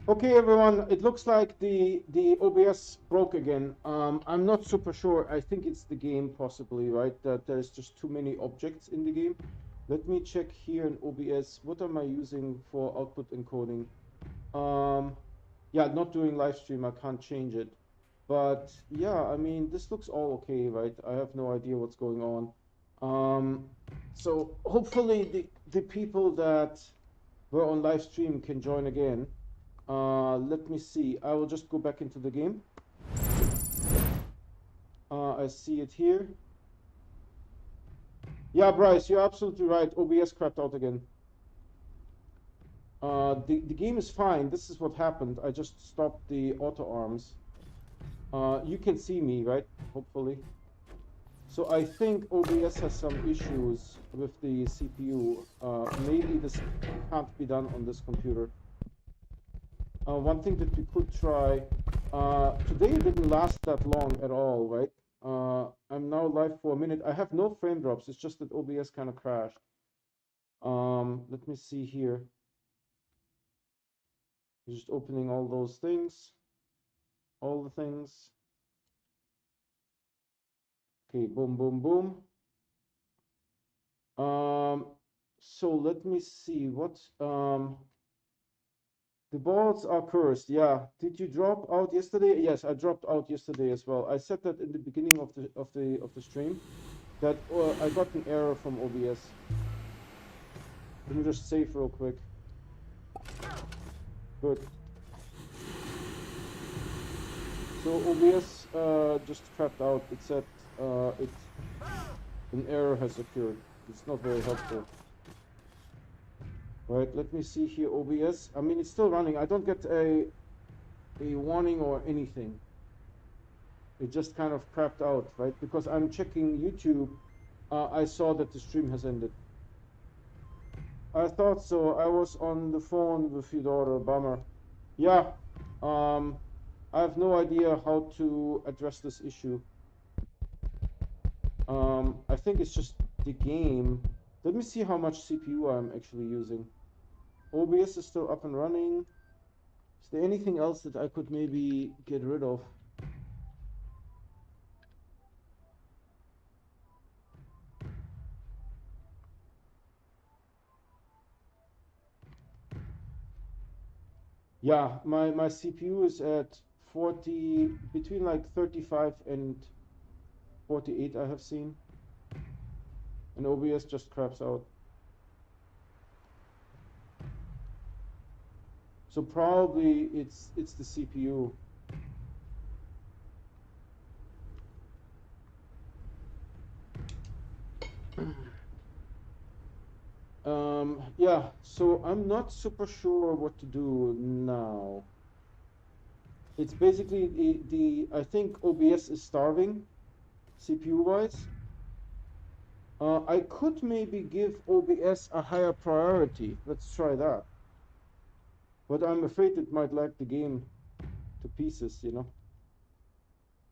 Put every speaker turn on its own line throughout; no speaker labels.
Okay, everyone, it looks like the OBS broke again. I'm not super sure. I think it's the game possibly, right? That there's just too many objects in the game. Let me check here in OBS. What am I using for output encoding? Yeah, not doing live stream. I can't change it. But yeah, I mean, this looks all okay, right? I have no idea what's going on. So hopefully the people that were on live stream can join again. Let me see. I will just go back into the game. I see it here. Yeah, Bryce, you're absolutely right. OBS crapped out again. The game is fine. This is what happened. I just stopped the auto arms. You can see me, right? Hopefully. So I think OBS has some issues with the CPU. Maybe this can't be done on this computer. One thing that we could try, today it didn't last that long at all, right? I'm now live for a minute. I have no frame drops. It's just that OBS kind of crashed. Let me see here. Just opening all those things, all the things. Okay, boom, boom, boom. So let me see what, the balls are cursed. Yeah. Did you drop out yesterday? Yes, I dropped out yesterday as well. I said that in the beginning of the stream that I got an error from OBS. Let me just save real quick. Good. So OBS just crapped out. It said an error has occurred. It's not very helpful. Right, let me see here, OBS. I mean, it's still running. I don't get a warning or anything. It just kind of crapped out, right? Because I'm checking YouTube. I saw that the stream has ended. I thought so. I was on the phone with your daughter. Bummer. Yeah. I have no idea how to address this issue. I think it's just the game. Let me see how much CPU I'm actually using. OBS is still up and running. Is there anything else that I could maybe get rid of? Yeah, my CPU is at 40, between like 35 and 48 I have seen. And OBS just craps out. So probably it's the CPU. Yeah, so I'm not super sure what to do now. It's basically I think OBS is starving, CPU wise. I could maybe give OBS a higher priority. Let's try that. But I'm afraid it might lag the game to pieces, you know.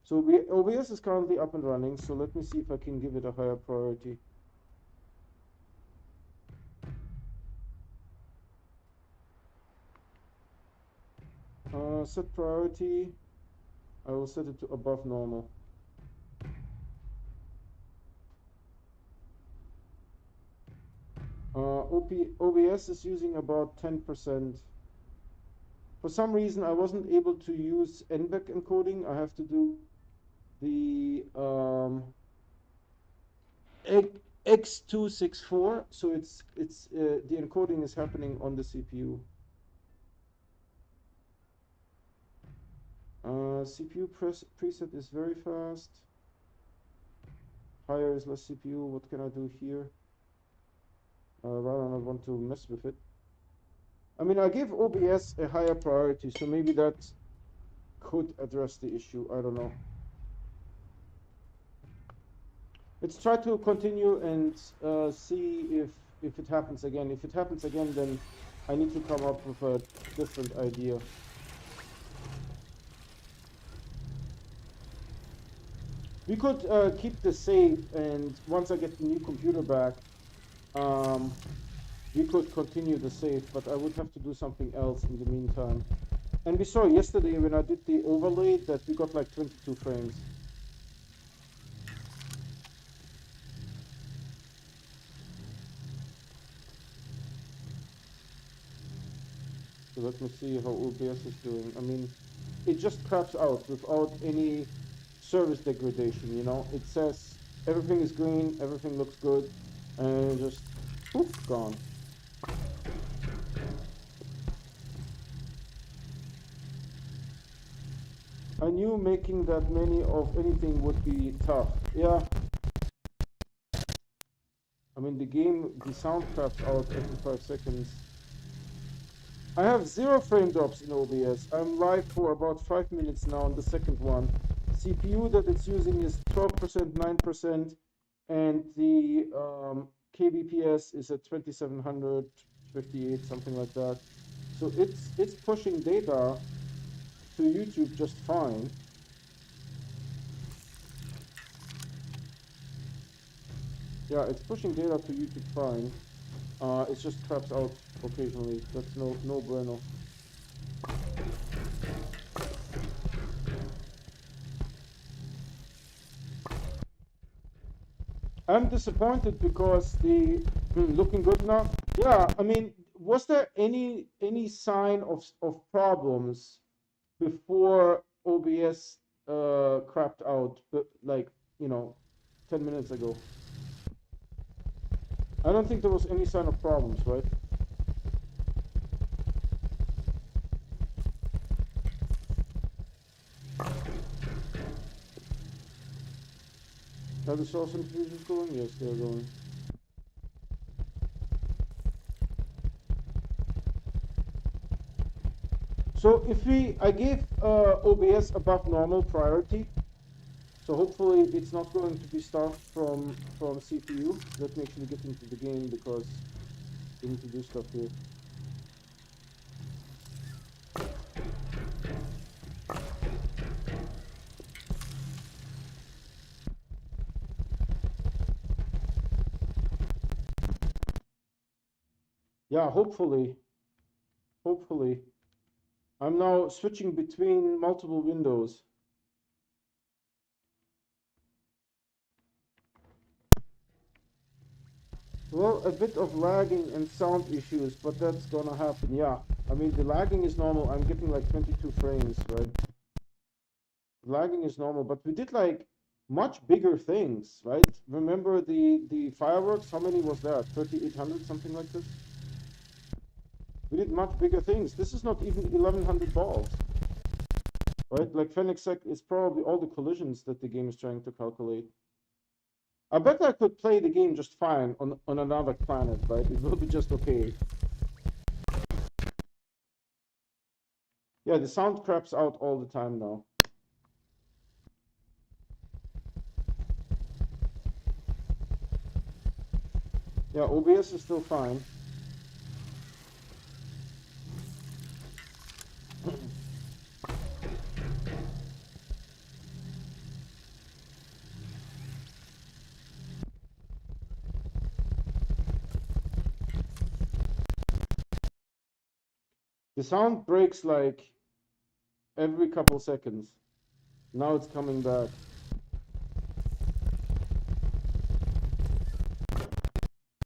So OBS is currently up and running, so let me see if I can give it a higher priority. Set priority. I will set it to above normal. OBS is using about 10%. For some reason, I wasn't able to use NVEC encoding. I have to do the X264, so it's the encoding is happening on the CPU. CPU preset is very fast. Higher is less CPU. What can I do here? Rather not want to mess with it. I mean, I gave OBS a higher priority, so maybe that could address the issue. I don't know. Let's try to continue and see if it happens again. If it happens again, then I need to come up with a different idea. We could keep the save, and once I get the new computer back, we could continue the save, but I would have to do something else in the meantime. And we saw yesterday when I did the overlay that we got like 22 frames. So let me see how OBS is doing. I mean, it just craps out without any service degradation, you know? It says everything is green, everything looks good, and just poof, gone. I knew making that many of anything would be tough. Yeah. I mean, the sound craps out every 5 seconds. I have 0 frame drops in OBS. I'm live for about 5 minutes now on the second one. CPU that it's using is 12%, 9%, and the kbps is at 2758, something like that. So it's pushing data to YouTube just fine. Yeah, it's pushing data to YouTube fine. It just craps out occasionally. That's no bueno. I'm disappointed because the looking good now. Yeah, I mean, was there any sign of problems before OBS crapped out, like, you know, 10 minutes ago? I don't think there was any sign of problems, right? Are the source infusions going? Yes, they're going. So if I gave OBS above normal priority, so hopefully it's not going to be starved from CPU. Let me actually get into the game because we need to do stuff here. Yeah, hopefully. I'm now switching between multiple windows. Well, a bit of lagging and sound issues, but that's gonna happen, yeah. I mean, the lagging is normal. I'm getting like 22 frames, right? Lagging is normal, but we did like much bigger things, right? Remember the fireworks? How many was that? 3,800, something like this? We did much bigger things. This is not even 1,100 balls, right? Like Fennec Sec is probably all the collisions that the game is trying to calculate. I bet I could play the game just fine on another planet, right? It will be just okay. Yeah, the sound craps out all the time now. Yeah, OBS is still fine. The sound breaks like every couple seconds. Now it's coming back.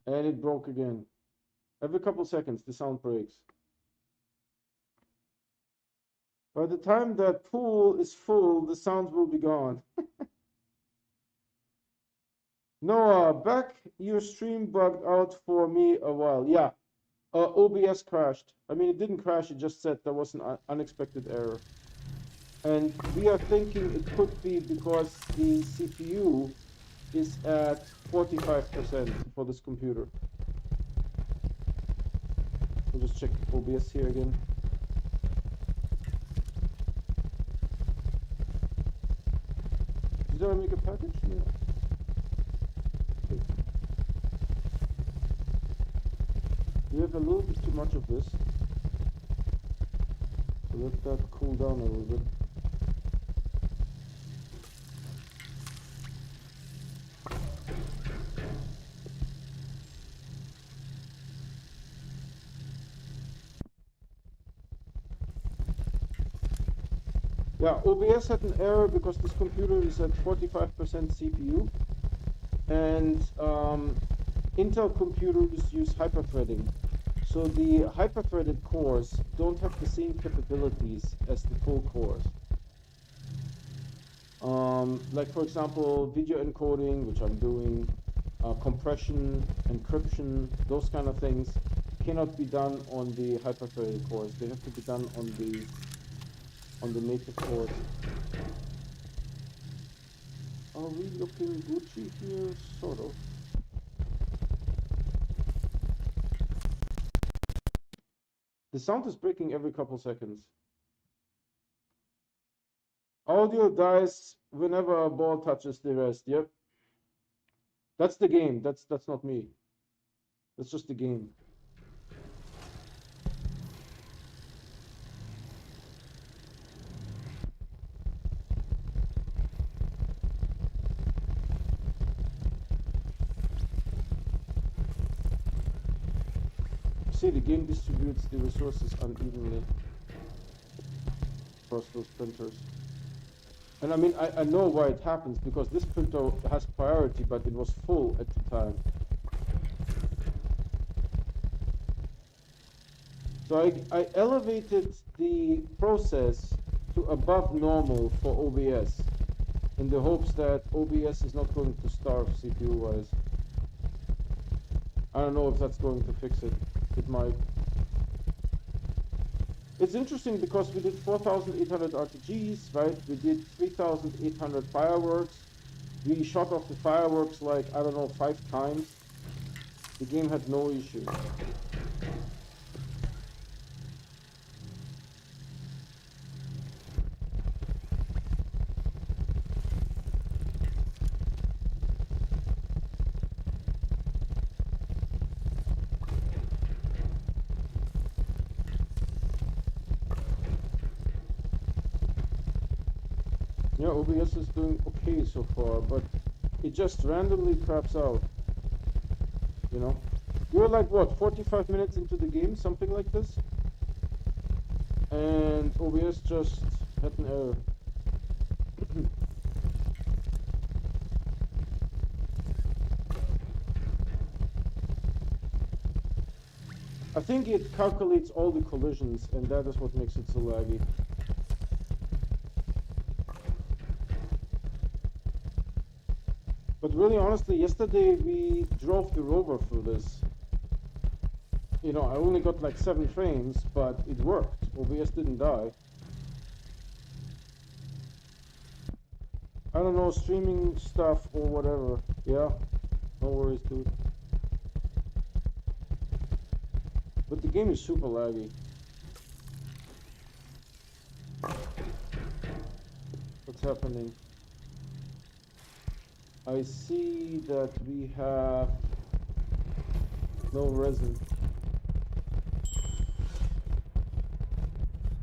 And it broke again. Every couple seconds the sound breaks. By the time that pool is full, the sound will be gone. Noah, back your stream bugged out for me a while. Yeah, OBS crashed. I mean, it didn't crash, it just said there was an unexpected error. And we are thinking it could be because the CPU is at 45% for this computer. We'll just check OBS here again. Did I make a package? Yeah. Okay. We have a little bit too much of this. So let that cool down a little bit. Yeah, OBS had an error because this computer is at 45% CPU, and Intel computers use hyperthreading. So the hyperthreaded cores don't have the same capabilities as the full cores. Like for example, video encoding, which I'm doing, compression, encryption, those kind of things cannot be done on the hyperthreaded cores. They have to be done on the native cores. Are we looking Gucci here? Sort of. The sound is breaking every couple seconds. Audio dies whenever a ball touches the rest. Yep. That's the game. That's not me. That's just the game. See, the game distributes the resources unevenly across those printers. And I mean, I know why it happens, because this printer has priority, but it was full at the time. So I elevated the process to above normal for OBS, in the hopes that OBS is not going to starve CPU-wise. I don't know if that's going to fix it. It might. It's interesting because we did 4,800 RTGs, right? We did 3,800 fireworks. We shot off the fireworks like, I don't know, 5 times. The game had no issue. Yeah, OBS is doing okay so far, but it just randomly craps out. You know? You're like, what, 45 minutes into the game, something like this? And OBS just had an error. I think it calculates all the collisions, and that is what makes it so laggy. But really, honestly, yesterday we drove the rover through this. You know, I only got like 7 frames, but it worked. OBS didn't die. I don't know, streaming stuff or whatever. Yeah, no worries, dude. But the game is super laggy. What's happening? I see that we have no resin.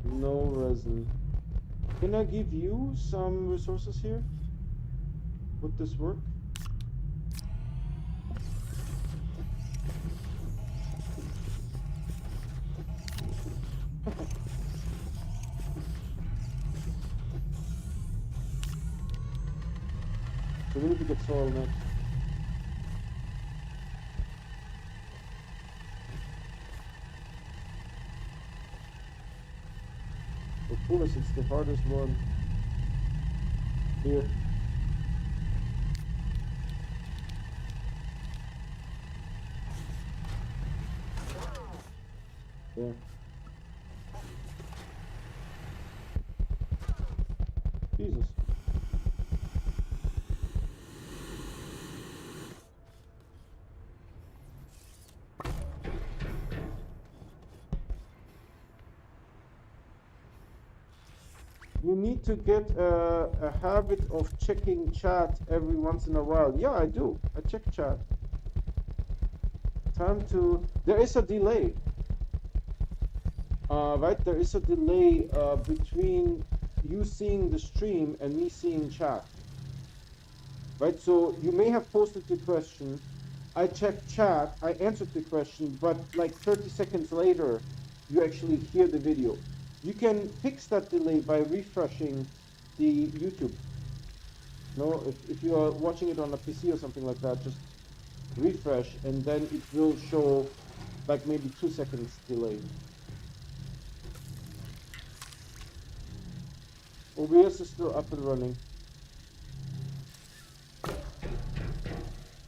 No resin. Can I give you some resources here? Would this work? So we need to get soil next. Of course, it's the hardest one. Here. There. Jesus. You need to get a habit of checking chat every once in a while. Yeah, I do. I check chat. Time to... There is a delay. Right? There is a delay between you seeing the stream and me seeing chat. Right? So you may have posted the question. I checked chat. I answered the question. But like 30 seconds later, you actually hear the video. You can fix that delay by refreshing the YouTube. No, if you are watching it on a PC or something like that, just refresh and then it will show like maybe 2 seconds delay. OBS is still up and running.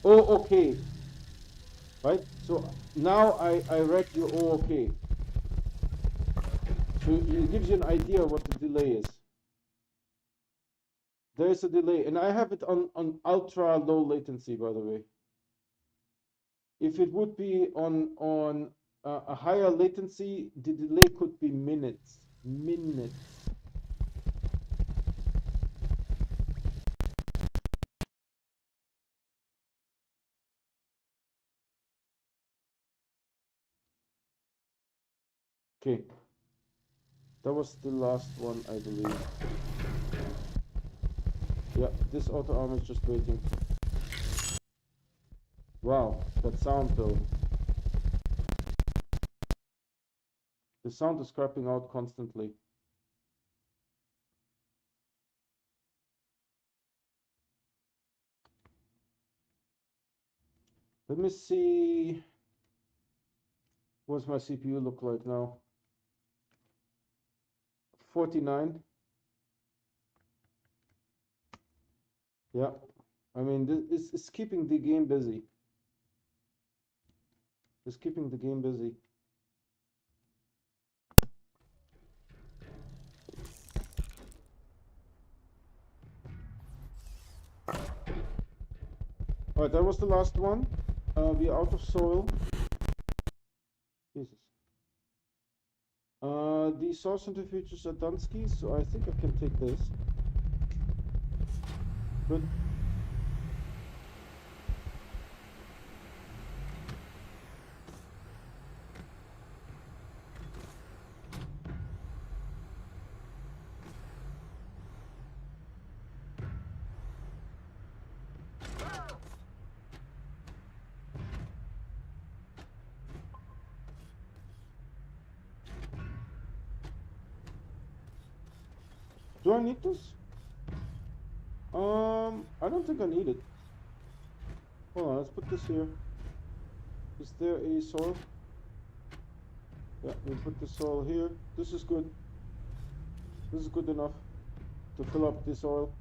Oh, okay. Right, so now I read your oh, okay. So it gives you an idea what the delay is. There is a delay, and I have it on ultra low latency, by the way. If it would be on a higher latency, the delay could be minutes. Minutes. Okay. That was the last one, I believe. Yeah, this auto arm is just waiting. Wow, that sound though. The sound is crapping out constantly. Let me see. What's my CPU look like now? 49. Yeah, I mean, this is keeping the game busy. It's keeping the game busy. All right, that was the last one. We're out of soil. Jesus. The soil centrifuges are Dunsky, so I think I can take this. Good. Do I need this? I don't think I need it. Hold on, let's put this here. Is there a soil? Yeah, we put the soil here. This is good. This is good enough to fill up this oil.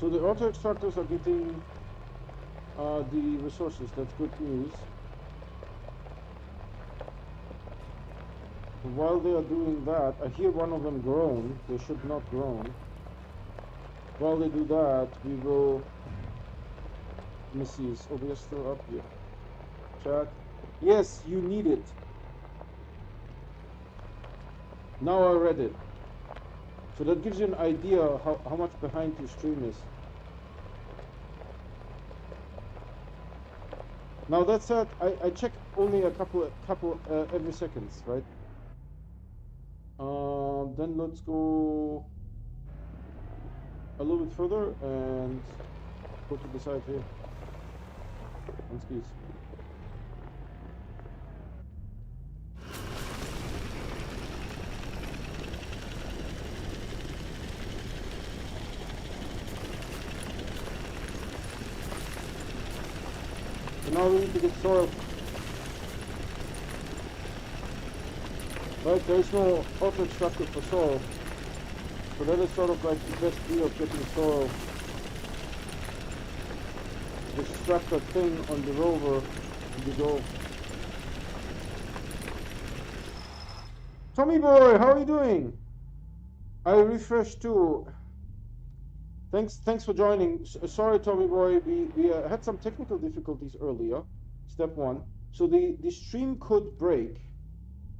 So the auto extractors are getting the resources. That's good news. And while they are doing that, I hear one of them groan. They should not groan. While they do that, we will. Let me see. Is OBS still up here? Chat. Yes, you need it. Now I read it. So that gives you an idea how much behind your stream is. Now that said, I check only a couple every seconds, right? Then let's go a little bit further and go to the side here. On skis. Now we need to get soil. Right, there is no auto extractor for soil. So that is sort of like the best way of getting soil. Just strap that thing on the rover and you go. Tommy boy, how are you doing? I refreshed too. Thanks for joining. Sorry, Tommy boy, we had some technical difficulties earlier. Step one. So the stream could break.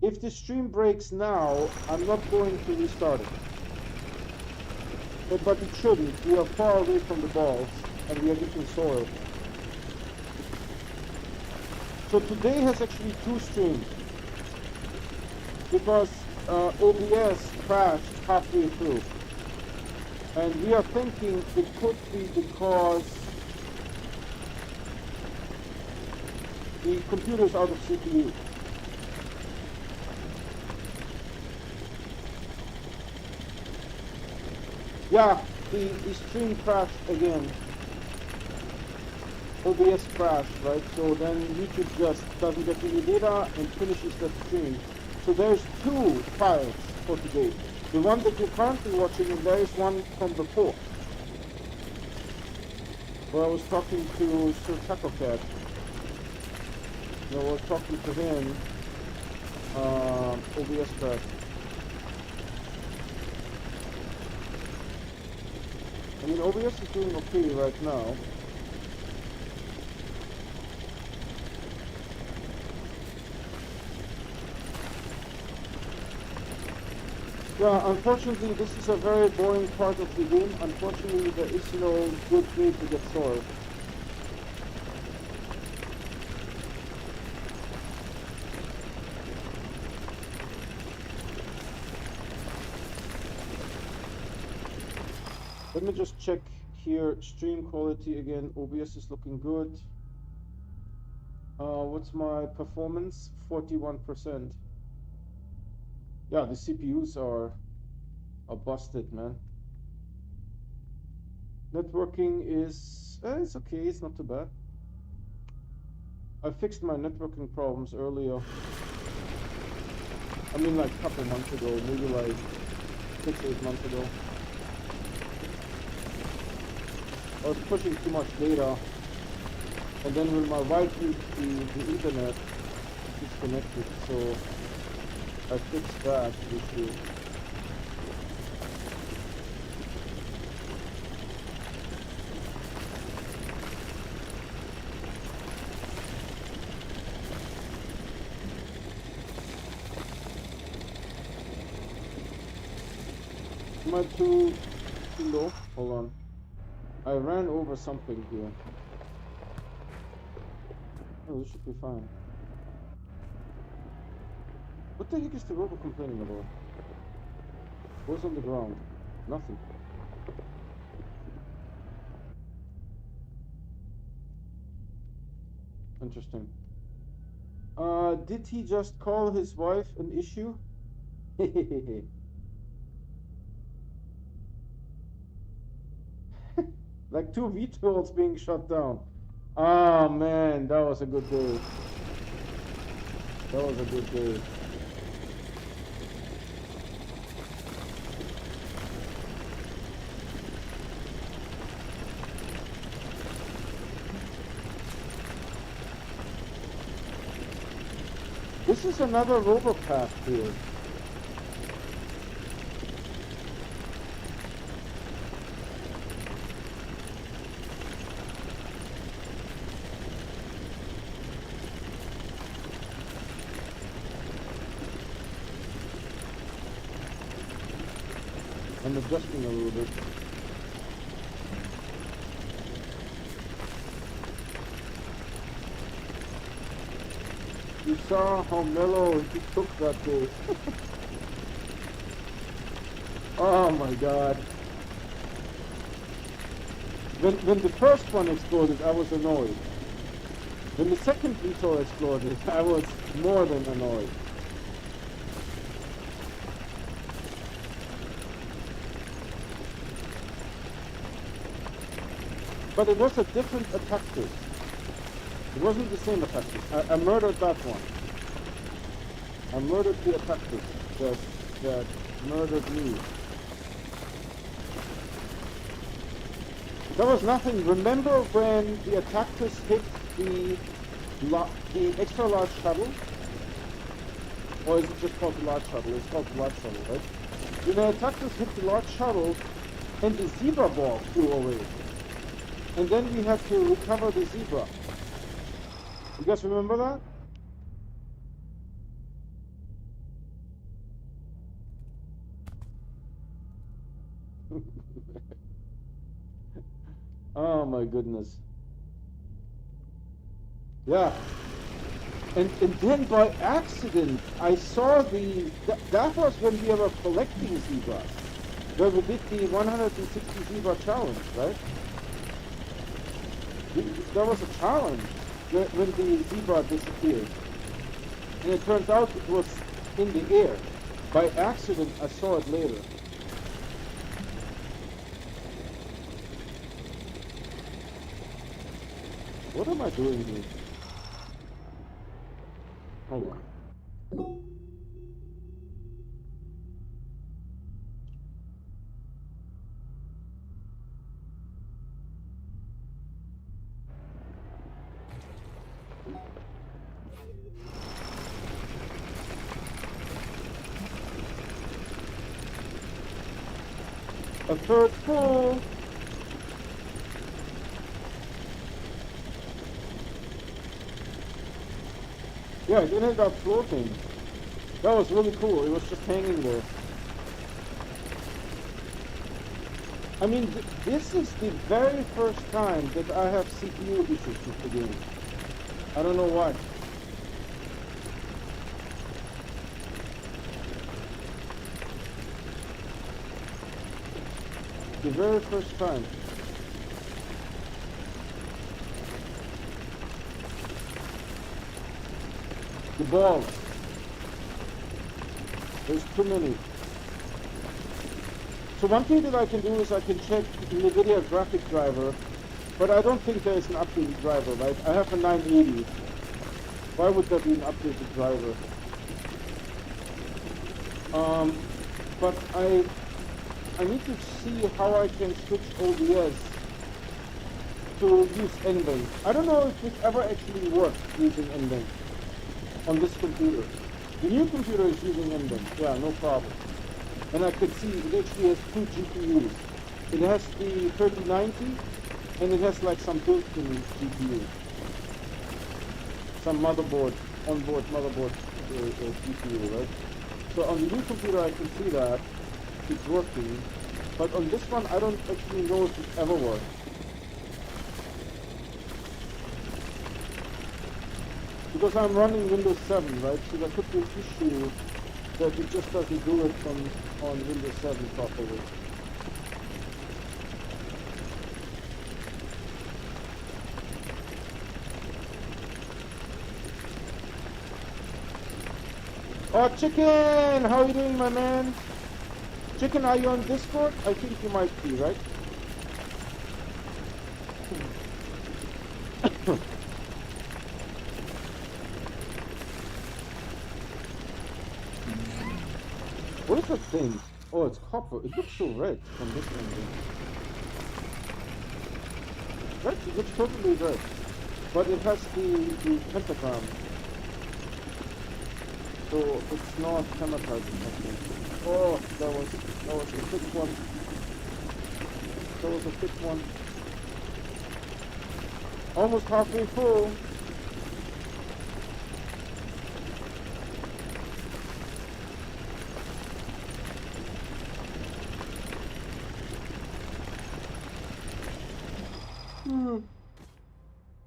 If the stream breaks now, I'm not going to restart it. But it shouldn't. We are far away from the balls, and we are getting soil. So today has actually two streams because OBS crashed halfway through. And we are thinking it could be because the computer is out of CPU. Yeah, the stream crashed again. OBS crashed, right? So then YouTube just doesn't get any data and finishes the stream. So there's two files for today. The one that you're currently watching, and there is one from before, where I was talking to Sir Tacocat. I was talking to him, OBS crashed. I mean, OBS is doing okay right now. Yeah, unfortunately, this is a very boring part of the game. Unfortunately, there is no good way to get sword. Let me just check here, stream quality again. OBS is looking good. What's my performance? 41%. Yeah, the CPUs are busted, man. Networking is, it's okay, it's not too bad. I fixed my networking problems earlier. I mean, like a couple months ago, maybe like 6-8 months ago. I was pushing too much data, and then when my wife used the internet, disconnected, so I fixed that issue. Am I too low? Hold on. I ran over something here. Oh, this should be fine. What the heck is the robot complaining about? What's on the ground? Nothing. Interesting. Did he just call his wife an issue? Like two VTOLs being shut down. Ah, man, that was a good day. That was a good day. This is another robopath here. I'm adjusting a little bit. You saw how mellow he took that day. Oh my god. When the first one exploded, I was annoyed. When the second VTOL exploded, I was more than annoyed. But it was a different attack too. It wasn't the same attack too. I murdered that one. I murdered the attack too that murdered me. There was nothing. Remember when the attackers hit the extra large shuttle? Or is it just called the large shuttle? It's called the large shuttle, right? When the attackers hit the large shuttle and the zebra ball flew away. And then we had to recover the zebra. You guys remember that? Oh my goodness. Yeah. And then by accident, I saw that was when we were collecting zebras, where we did the 160 zebra challenge, right? There was a challenge when the zebra disappeared. And it turns out it was in the air. By accident, I saw it later. What am I doing here? Hold on. A third full. Yeah, it ended up floating. That was really cool. It was just hanging there. I mean, this is the very first time that I have CPU issues with the game. I don't know why. The very first time. The balls. There's too many. So one thing that I can do is I can check the NVIDIA graphic driver, but I don't think there is an updated driver, right? I have a 980. Why would there be an updated driver? But I need to see how I can switch OBS to use NVENC. I don't know if this ever actually works using NVENC on this computer. The new computer is using NVENC, yeah, no problem. And I could see it actually has two GPUs. It has the 3090 and it has like some built-in GPU. Some motherboard, onboard motherboard GPU, right? So on the new computer I can see that it's working, but on this one I don't actually know if it ever works. Because I'm running Windows 7, right? So there could be an issue that it just doesn't do it on Windows 7 properly. Oh, Chicken! How are you doing, my man? Chicken, are you on Discord? I think you might be, right? What is that thing? Oh, it's copper. It looks so red from this angle. Right? It looks totally red. But it has the pentagram. So it's not hematizing, I think. Oh, that was a thick one. That was a thick one. Almost halfway full.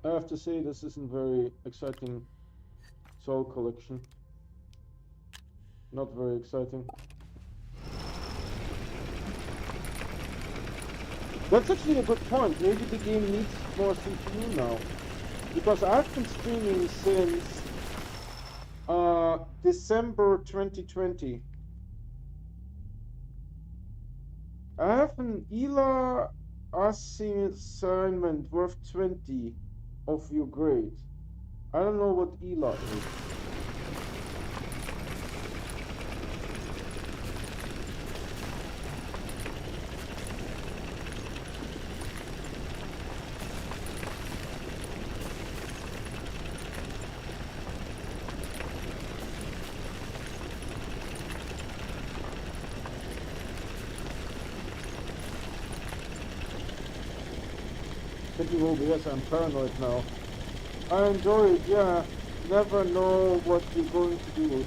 I have to say this isn't very exciting soul collection. Not very exciting. That's actually a good point. Maybe the game needs more CPU now. Because I've been streaming since December 2020. I have an ELA assignment worth 20 of your grade. I don't know what ELA is. Yes, I'm paranoid now. I enjoy it, yeah. Never know what you're going to do.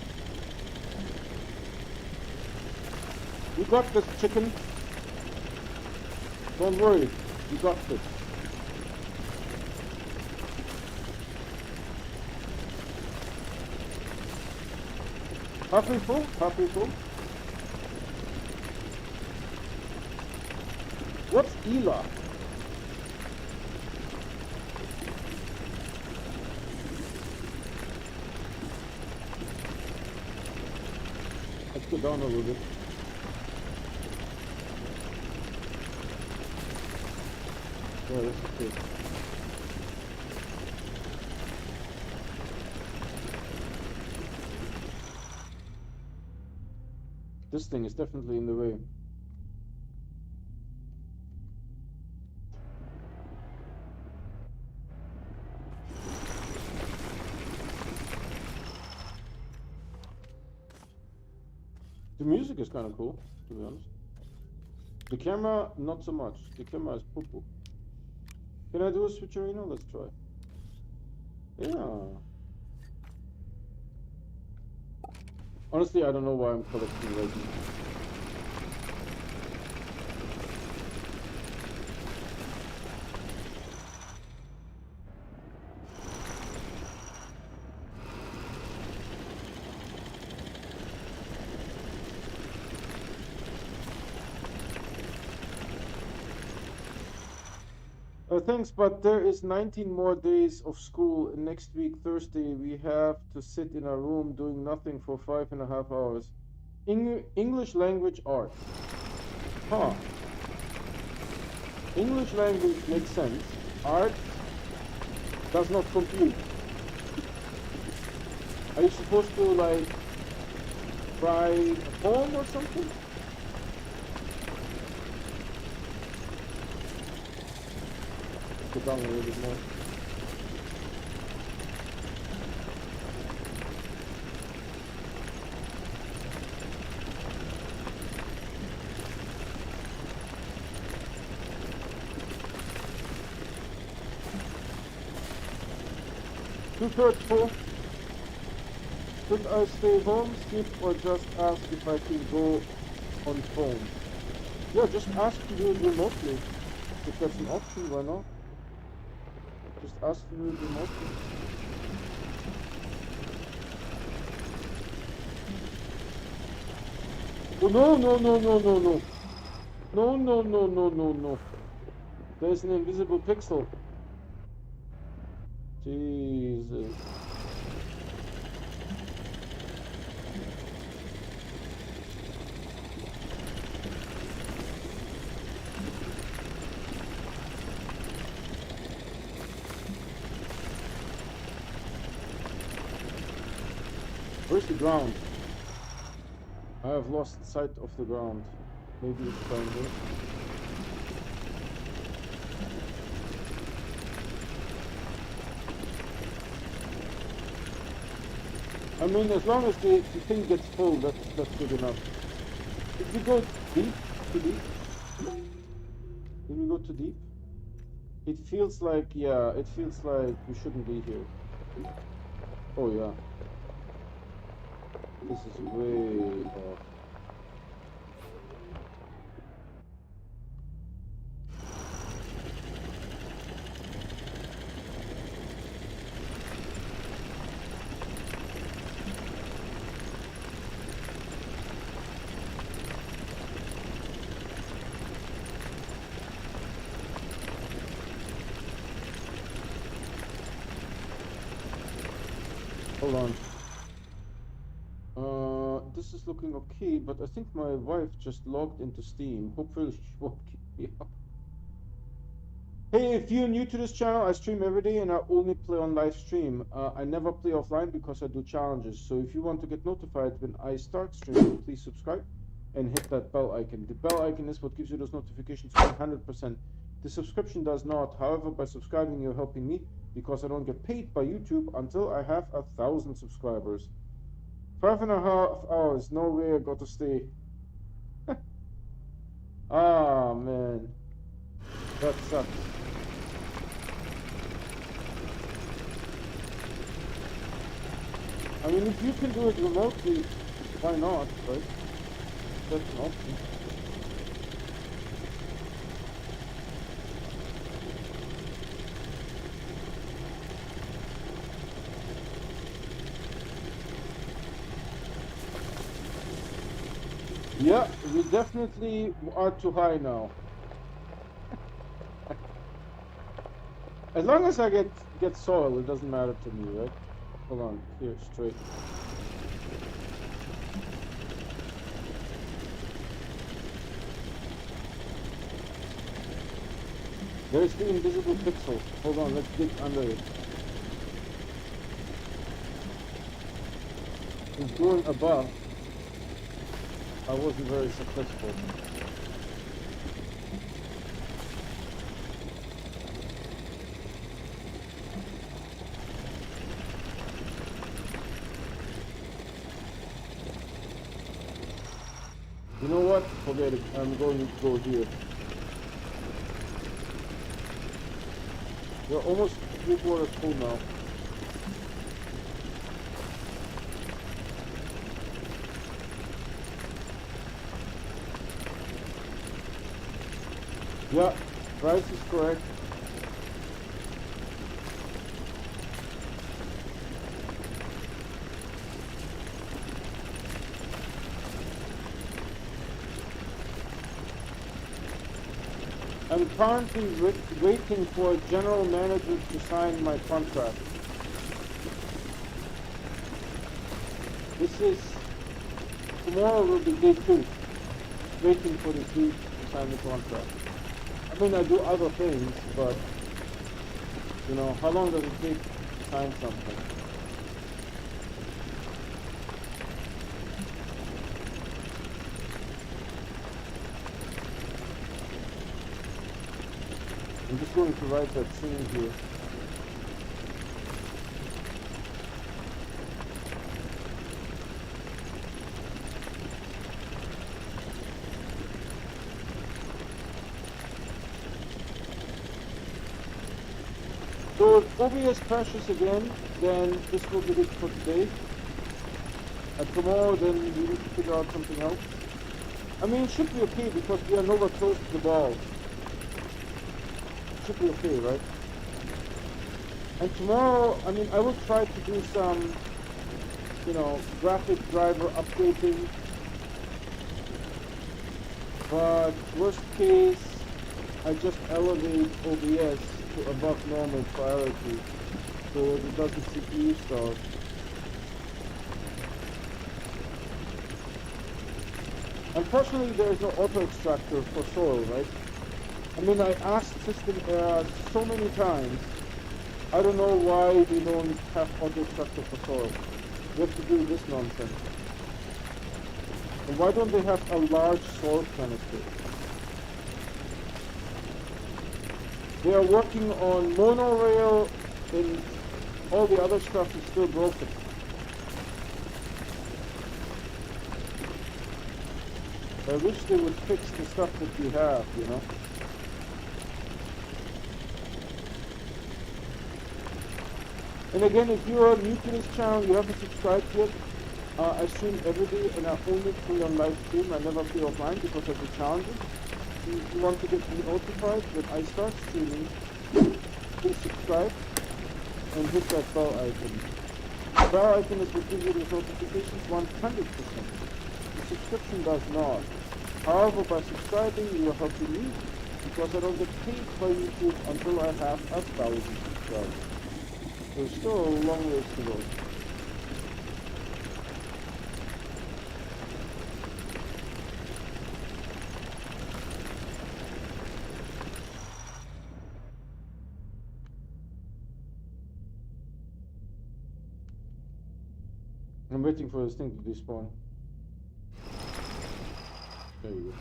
You got this, Chicken. Don't worry, you got this. Halfway full, halfway full. What's ELA? Let's go down a little bit. Yeah, that's okay. This thing is definitely in the way. The music is kind of cool, to be honest. The camera, not so much. The camera is poo-poo. Can I do a switcherino? Let's try. Yeah. Honestly, I don't know why I'm collecting right now. Thanks, but there is 19 more days of school. Next week, Thursday, we have to sit in a room doing nothing for 5.5 hours. English language arts. Huh. English language makes sense. Art does not compute. Are you supposed to, like, write a poem or something? Go down a little bit more. Two-thirds full. Should I stay home, sleep, or just ask if I can go on phone? Yeah, just ask to do it remotely. If that's an option, why not? Just ask to do it remotely. Oh, no, no, no, no, no, no. No, no, no, no, no, no. There's an invisible pixel. Jesus. Where's the ground? I have lost sight of the ground. Maybe it's down there. I mean, as long as the thing gets full, that's good enough. Did we go deep? Too deep? Did we go too deep? It feels like, yeah, it feels like we shouldn't be here. Oh yeah. This is way off. Hold on. This is looking okay, but I think my wife just logged into Steam. Hopefully she won't kick me out. Hey, if you're new to this channel, I stream every day and I only play on live stream. I never play offline because I do challenges. So if you want to get notified when I start streaming, please subscribe and hit that bell icon. The bell icon is what gives you those notifications 100%. The subscription does not. However, by subscribing, you're helping me because I don't get paid by YouTube until I have 1,000 subscribers. 5.5 hours, no way I got to stay. Ah, man. That sucks. I mean, if you can do it remotely, why not, right? That's an option. Yeah, we definitely are too high now. As long as I get soil, it doesn't matter to me, right? Hold on, here, straight. There's the invisible pixel. Hold on, let's dig under it. It's going above. I wasn't very successful. You know what? Forget it. I'm going to go here. We're almost 3/4 full now. Yeah, price is correct. I'm currently waiting for a general manager to sign my contract. This is, tomorrow will be day 2. Waiting for the dude to sign the contract. I mean, I do other things, but, you know, how long does it take to sign something? I'm just going to write that scene here. So if OBS crashes again, then this will be it for today. And tomorrow, then we need to figure out something else. I mean, it should be okay because we are nowhere close to the ball. It should be okay, right? And tomorrow, I mean, I will try to do some, you know, graphic driver updating. But worst case, I just elevate OBS to above normal priority so it doesn't CPU start. Unfortunately, there is no auto extractor for soil, right? I mean, I asked system so many times. I don't know why we don't have auto extractor for soil. We have to do this nonsense. And why don't they have a large soil canister? They are working on monorail and all the other stuff is still broken. I wish they would fix the stuff that we have, you know. And again, if you are new to this channel, you haven't subscribed yet, I stream every day and I only play on live stream. I never play offline because of the challenges. If you want to get notified when I start streaming, please subscribe and hit that bell icon. The bell icon is what gives you the notifications 100%. The subscription does not. However, by subscribing, you are helping me because I don't get paid by YouTube until I have 1,000 subscribers. There's still a long ways to go. I'm waiting for this thing to despawn. There you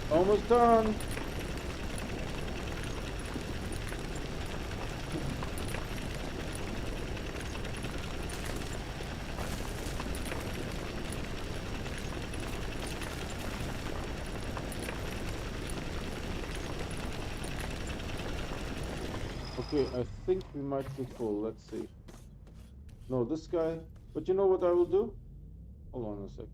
go. Almost done. Okay, I think we might be full. Let's see. No, this guy. But you know what I will do? Hold on a second.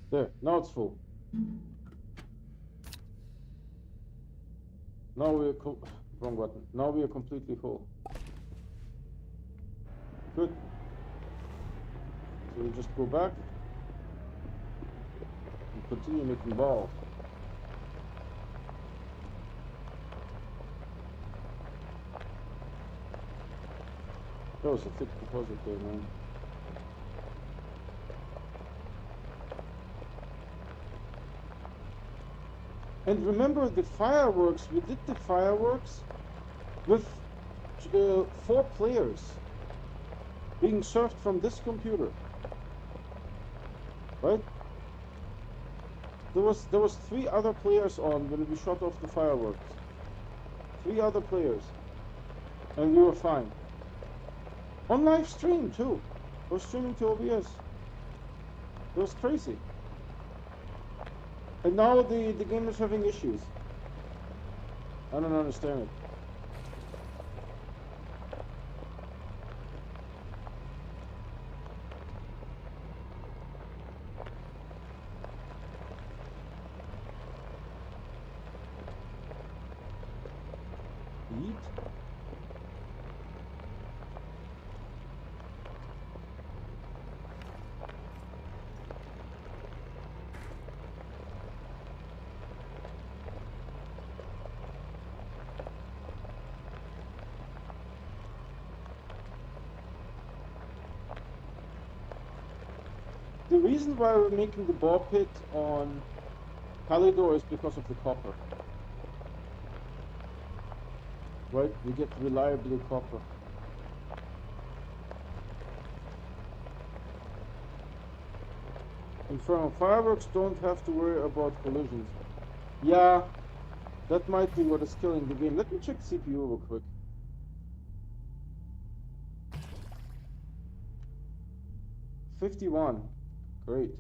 There, now it's full. Now we're wrong button. Now we are completely full. Good. So we just go back and continue making balls. That was a thick deposit there, man. And remember the fireworks, we did the fireworks with 4 players being served from this computer. Right? There was 3 other players on when we shot off the fireworks. 3 other players. And we were fine. On live stream too. We're streaming to OBS. It was crazy. And now the game is having issues. I don't understand it. Eat? The reason why we're making the ball pit on Palidor is because of the copper. Right? We get reliably copper. Infernal fireworks don't have to worry about collisions. Yeah, that might be what is killing the game. Let me check CPU real quick. $51. Great.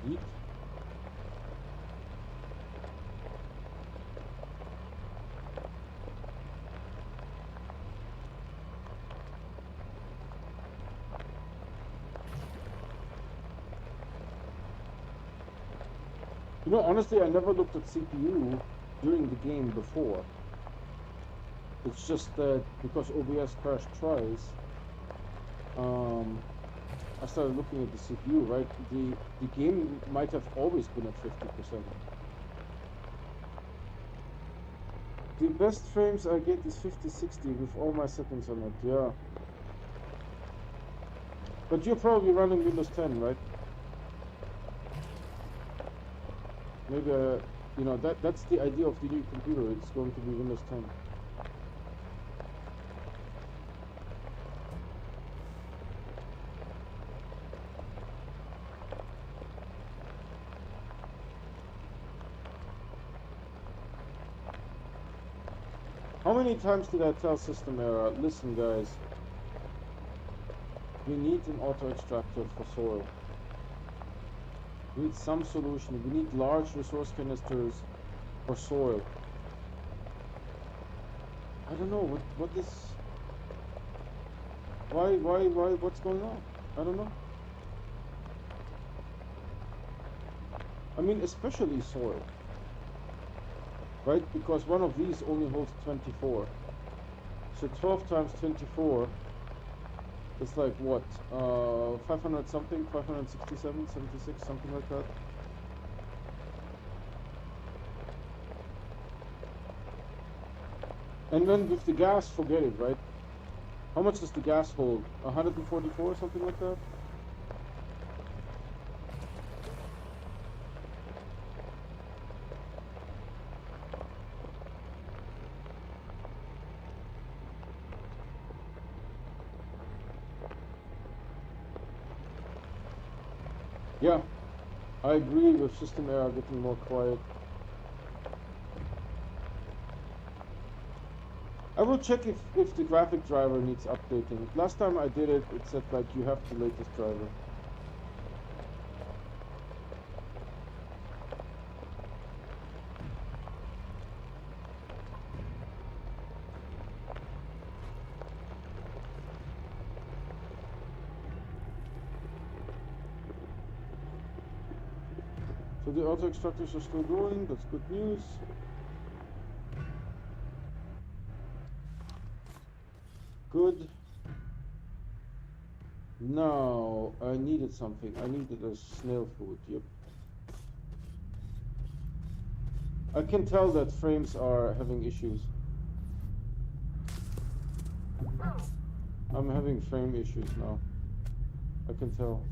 Eat. You know, honestly, I never looked at CPU during the game before. It's just that because OBS crashed twice, I started looking at the CPU, right? The game might have always been at 50%. The best frames I get is 50-60 with all my settings on it, yeah. But you're probably running Windows 10, right? Maybe, you know, that's the idea of the new computer. It's going to be Windows 10. How many times did I tell System Error, listen guys, we need an auto extractor for soil. We need some solution. We need large resource canisters for soil. I don't know what is. Why? What's going on? I don't know. I mean, especially soil, right? Because one of these only holds 24. So 12 times 24. It's like what, 500 something, 567, 76, something like that. And then with the gas, forget it, right? How much does the gas hold? 144, something like that? Yeah, I agree with System Error getting more quiet. I will check if the graphic driver needs updating. Last time I did it, it said like you have the latest driver. So the auto extractors are still going, that's good news. Good. Now, I needed something. I needed a snail food, yep. I can tell that frames are having issues. I'm having frame issues now. I can tell.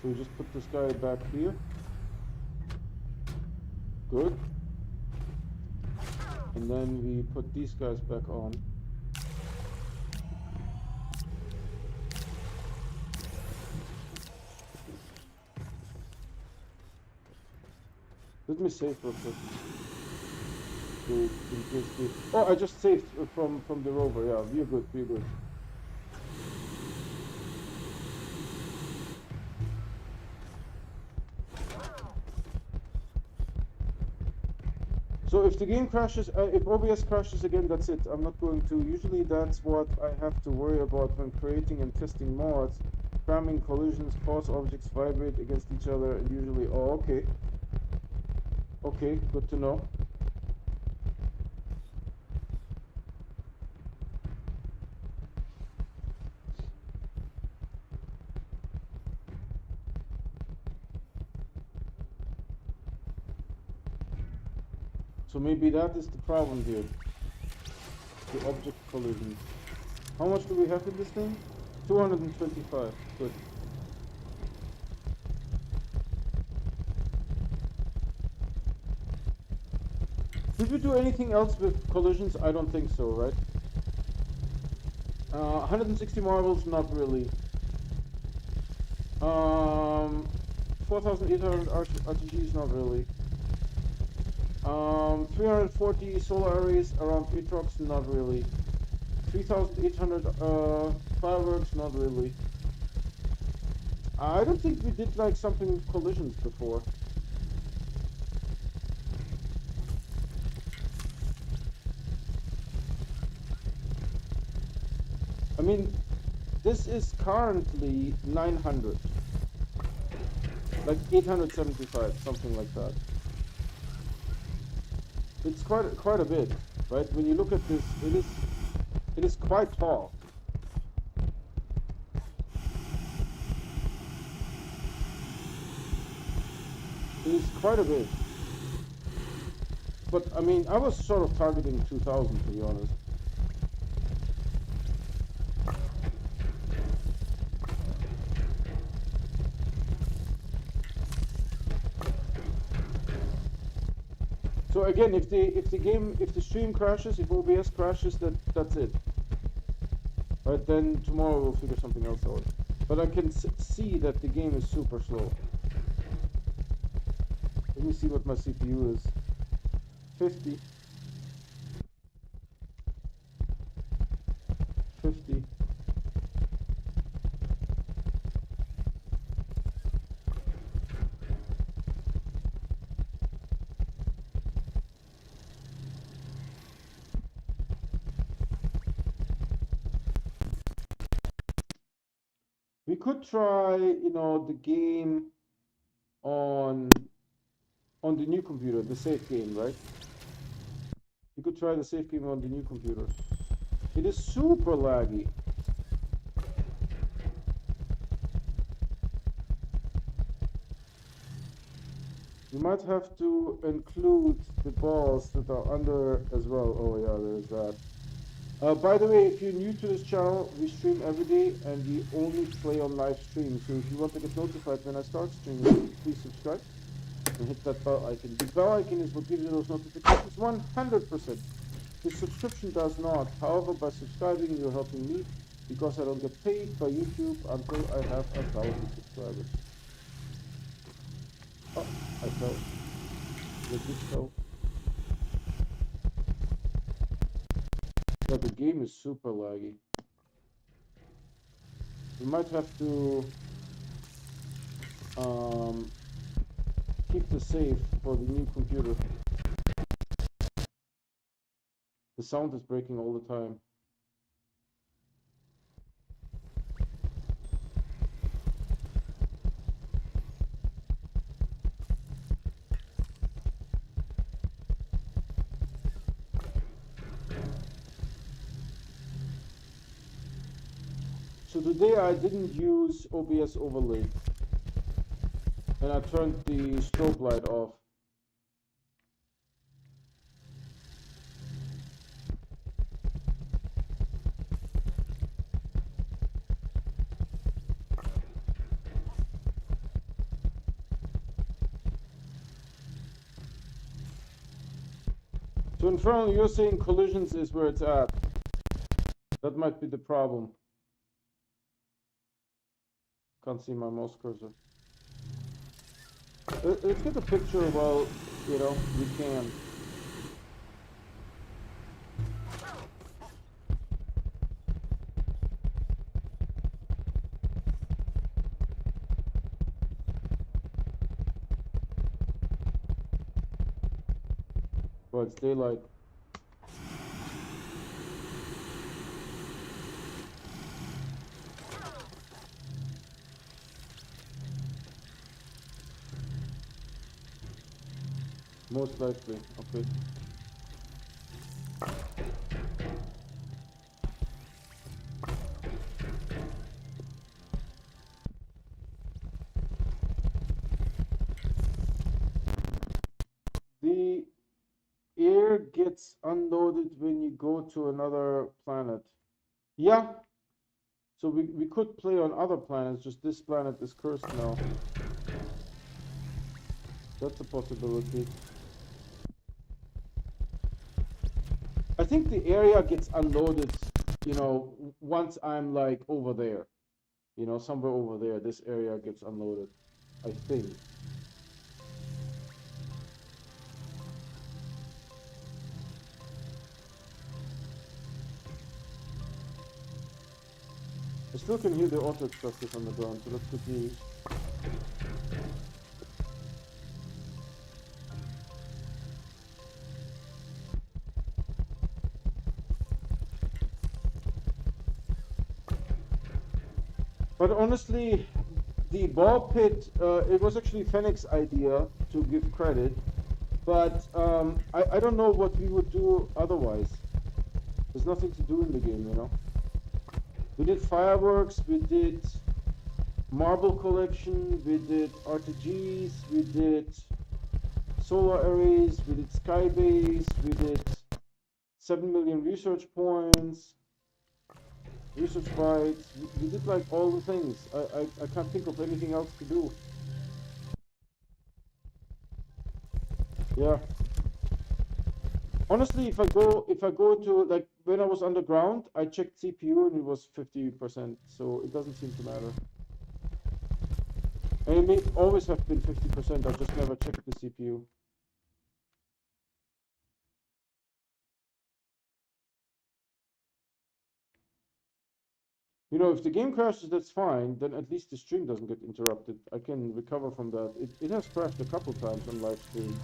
So we just put this guy back here. Good. And then we put these guys back on. Let me save real quick. Oh, I just saved from the rover. Yeah, we're good. We're good. So if the game crashes, if OBS crashes again, that's it. I'm not going to. Usually that's what I have to worry about when creating and testing mods. Cramming collisions, cause objects vibrate against each other, and usually, oh, okay. Okay, good to know. So maybe that is the problem here. The object collisions. How much do we have in this thing? 225. Good. Did we do anything else with collisions? I don't think so, right? 160 marbles, not really. 4,800 RTGs, not really. 340 solar arrays around Atrox, not really. 3,800 fireworks, not really. I don't think we did like something with collisions before. I mean, this is currently 900. Like 875, something like that. It's quite a bit, right? When you look at this, it is quite tall. It is quite a bit. But I mean, I was sort of targeting 2,000 to be honest. So again, if the stream crashes, if OBS crashes, that's it. Right, then tomorrow we'll figure something else out. But I can see that the game is super slow. Let me see what my CPU is. 50. 50. We could try, you know, the game on the new computer, the safe game, right? We could try the safe game on the new computer. It is super laggy. You might have to include the balls that are under as well. Oh yeah, there's that. By the way, if you're new to this channel, we stream every day and we only play on live stream. So if you want to get notified when I start streaming, please subscribe and hit that bell icon. The bell icon is what gives you those notifications 100%. The subscription does not. However, by subscribing, you're helping me because I don't get paid by YouTube until I have 1,000 subscribers. Oh, I fell. Let me fell. But the game is super laggy. We might have to keep this safe for the new computer. The sound is breaking all the time. So today I didn't use OBS overlay, and I turned the strobe light off. So Infernal, you're saying collisions is where it's at. That might be the problem. Can't see my mouse cursor. Let's get a picture while, you know, we can. Well, it's daylight. Most likely, okay. The air gets unloaded when you go to another planet. Yeah. So we could play on other planets, just this planet is cursed now. That's a possibility. I think the area gets unloaded, you know, once I'm like over there. You know, somewhere over there, this area gets unloaded, I think. I still can hear the auto extractors on the ground, so that's good news. But honestly, the ball pit, it was actually Fennec's idea, to give credit. But I don't know what we would do otherwise. There's nothing to do in the game, you know. We did fireworks, we did marble collection, we did RTGs, we did solar arrays, we did skybase, we did 7 million research points, research bytes. We did like all the things. I can't think of anything else to do. Yeah. Honestly, if I go to, like, when I was underground, I checked CPU and it was 50%, so it doesn't seem to matter. And it may always have been 50%, I just never checked the CPU. You know, if the game crashes, that's fine, then at least the stream doesn't get interrupted. I can recover from that. It has crashed a couple times on live stream.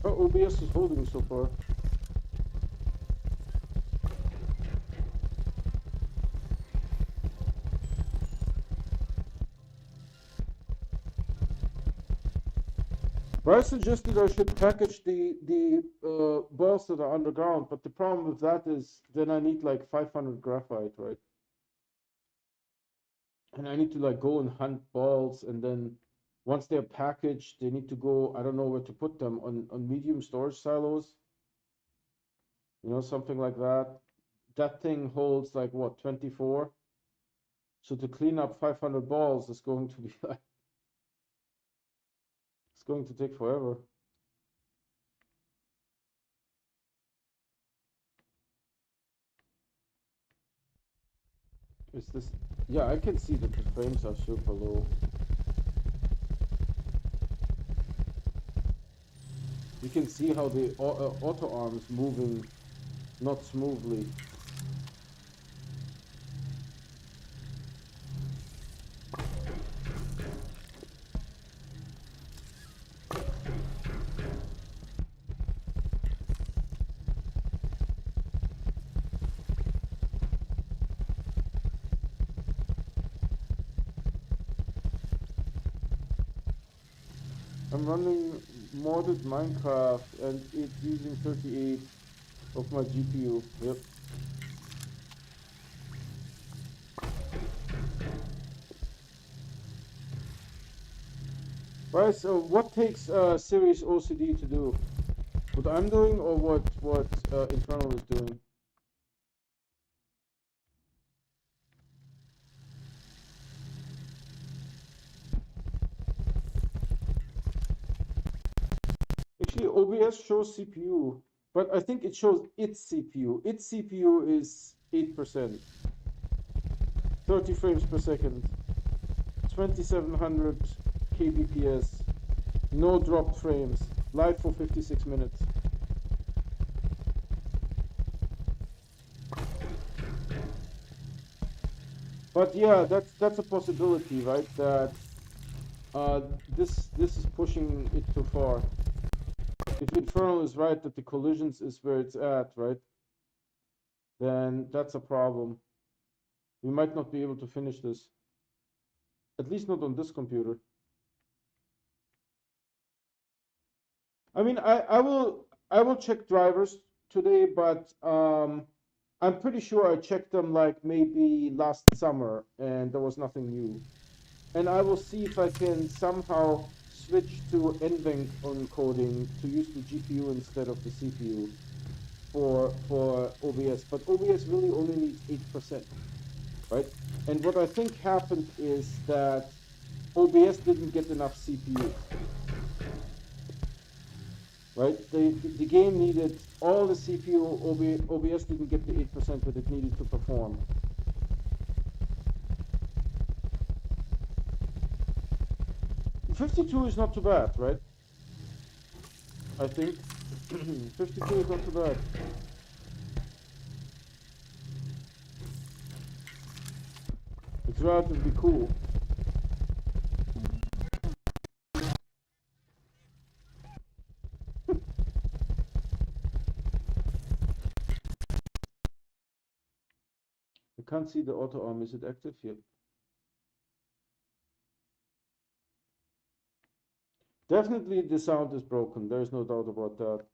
Oh, OBS is holding so far. Bryce suggested I should package the balls that are underground, but the problem with that is then I need like 500 graphite, right? And I need to like go and hunt balls, and then once they're packaged, they need to go, I don't know where to put them, on medium storage silos. You know, something like that. That thing holds like what, 24? So to clean up 500 balls is going to be like, it's going to take forever. Is this? Yeah, I can see that the frames are super low. You can see how the auto arm's moving not smoothly. I'm running modded Minecraft and it's using 38 of my GPU. Yep. Right, so what takes Series OCD to do? What I'm doing or what Infernal is doing? Actually, OBS shows CPU, but I think it shows its CPU. Its CPU is 8%, 30 frames per second, 2700 kbps, no dropped frames, live for 56 minutes. But yeah, that's a possibility, right? That this is pushing it too far. If Infernal is right that the collisions is where it's at, right? Then that's a problem. We might not be able to finish this. At least not on this computer. I mean, I will check drivers today, but I'm pretty sure I checked them like maybe last summer and there was nothing new. And I will see if I can somehow switch to NVENC encoding to use the GPU instead of the CPU for OBS. But OBS really only needs 8%, right? And what I think happened is that OBS didn't get enough CPU. Right? The game needed all the CPU. OBS didn't get the 8% that it needed to perform. $52 is not too bad, right? I think $52 is not too bad. It's relatively cool. I can't see the auto arm. Is it active? Yep. Definitely the sound is broken. There's no doubt about that.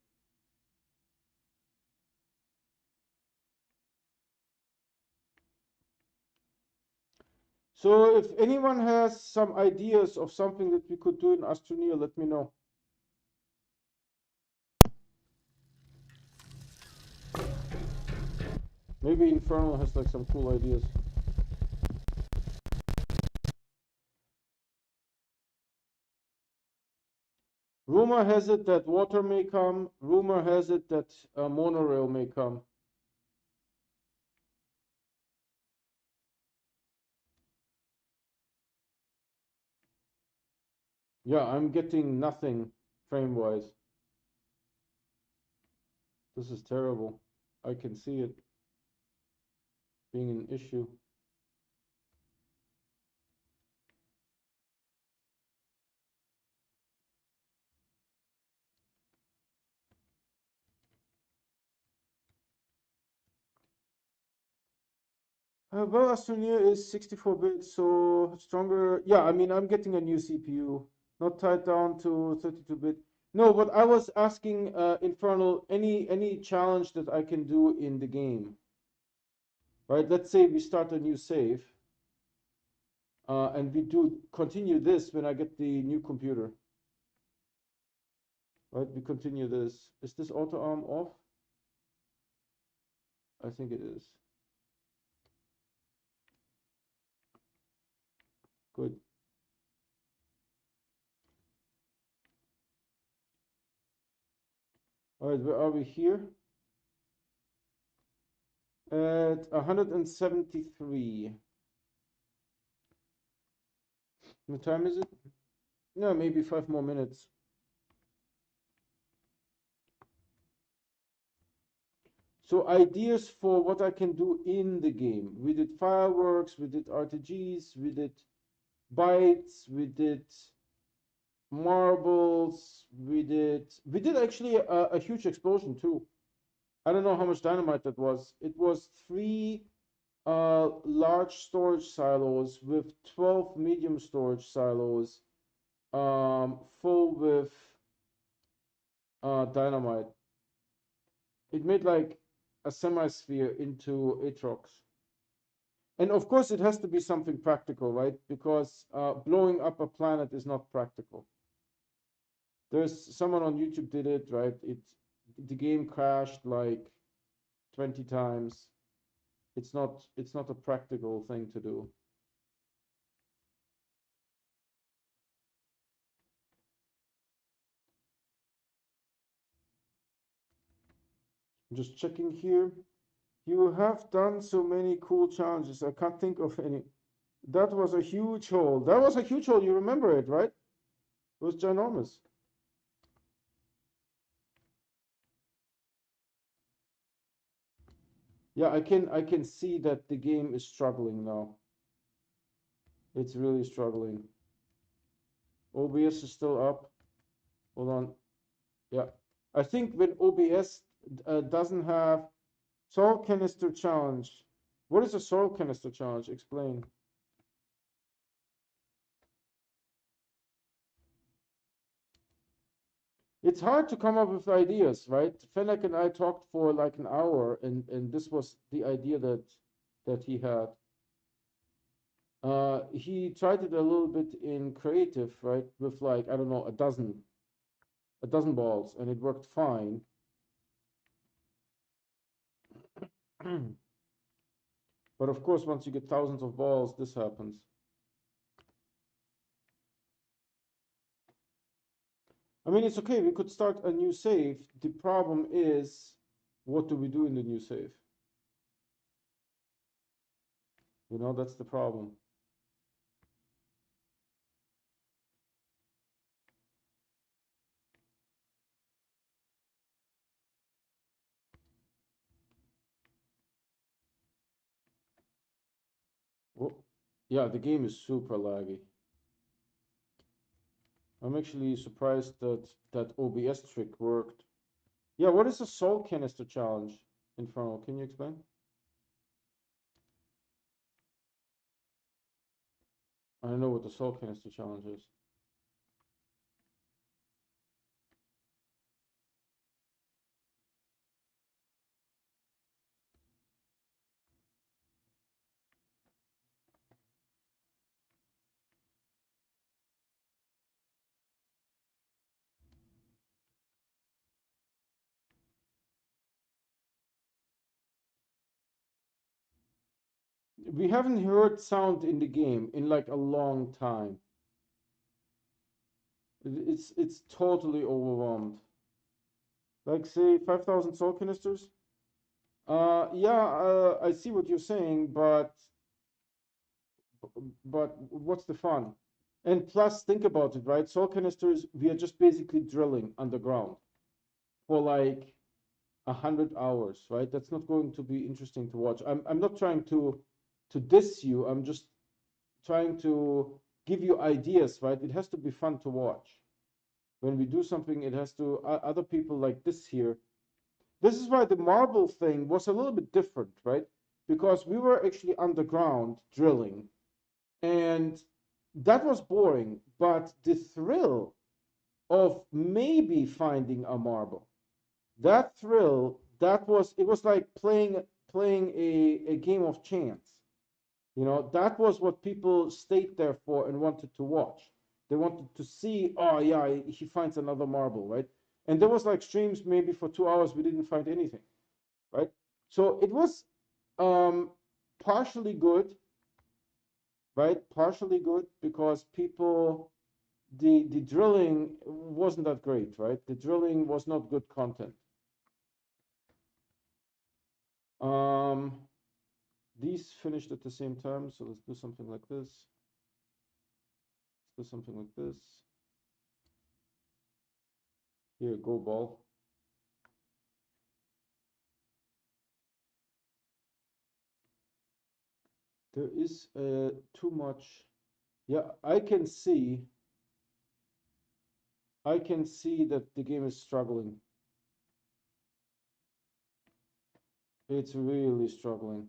So if anyone has some ideas of something that we could do in Astroneer, let me know. Maybe Infernal has like some cool ideas. Rumor has it that water may come. Rumor has it that monorail may come. Yeah, I'm getting nothing frame-wise. This is terrible. I can see it being an issue. Well, Astroneer is 64-bit, so stronger. Yeah, I mean, I'm getting a new CPU, not tied down to 32-bit. No, but I was asking Infernal any challenge that I can do in the game. Right? Let's say we start a new save, and we do continue this when I get the new computer. Right? We continue this. Is this auto arm off? I think it is. Good. All right, where are we here? At 173. What time is it? No, maybe 5 more minutes. So ideas for what I can do in the game. We did fireworks, we did RTGs, we did bites, we did marbles, we did actually a huge explosion too. I don't know how much dynamite that was. It was 3 large storage silos with 12 medium storage silos full with dynamite. It made like a semi-sphere into Aatrox. And of course, it has to be something practical, right? Because blowing up a planet is not practical. There's someone on YouTube did it, right? The game crashed like 20 times. It's not a practical thing to do. I'm just checking here. You have done so many cool challenges. I can't think of any. That was a huge hole. That was a huge hole. You remember it, right? It was ginormous. Yeah, I can see that the game is struggling now. It's really struggling. OBS is still up. Hold on. Yeah. I think when OBS doesn't have soil canister challenge. What is a soil canister challenge? Explain. It's hard to come up with ideas, right? Fennec and I talked for like an hour, and this was the idea that he had. He tried it a little bit in creative, right? With like, I don't know, a dozen balls, and it worked fine. But of course, once you get thousands of balls, this happens. I mean, it's okay. We could start a new save. The problem is, what do we do in the new save? You know, that's the problem. Oh, yeah, the game is super laggy. I'm actually surprised that OBS trick worked. Yeah, what is a soul canister challenge, Inferno? Can you explain? I don't know what the soul canister challenge is. We haven't heard sound in the game in like a long time. It's totally overwhelmed. Like say 5,000 soul canisters. Yeah, I see what you're saying, but what's the fun? And plus, think about it, right? Soul canisters, we are just basically drilling underground for like 100 hours, right? That's not going to be interesting to watch. I'm not trying to diss you. I'm just trying to give you ideas, right? It has to be fun to watch. When we do something, it has to other people like this here. This is why the marble thing was a little bit different, right? Because we were actually underground drilling, and that was boring. But the thrill of maybe finding a marble, that thrill, it was like playing a game of chance. You know, that was what people stayed there for and wanted to watch. They wanted to see, oh yeah, he finds another marble, right? And there was like streams maybe for 2 hours we didn't find anything, right? So it was um, partially good, right? Partially good because people, the drilling wasn't that great, right? The drilling was not good content. Um, these finished at the same time, so let's do something like this. do something like this. Here, go ball. There is too much. Yeah, I can see that the game is struggling. It's really struggling.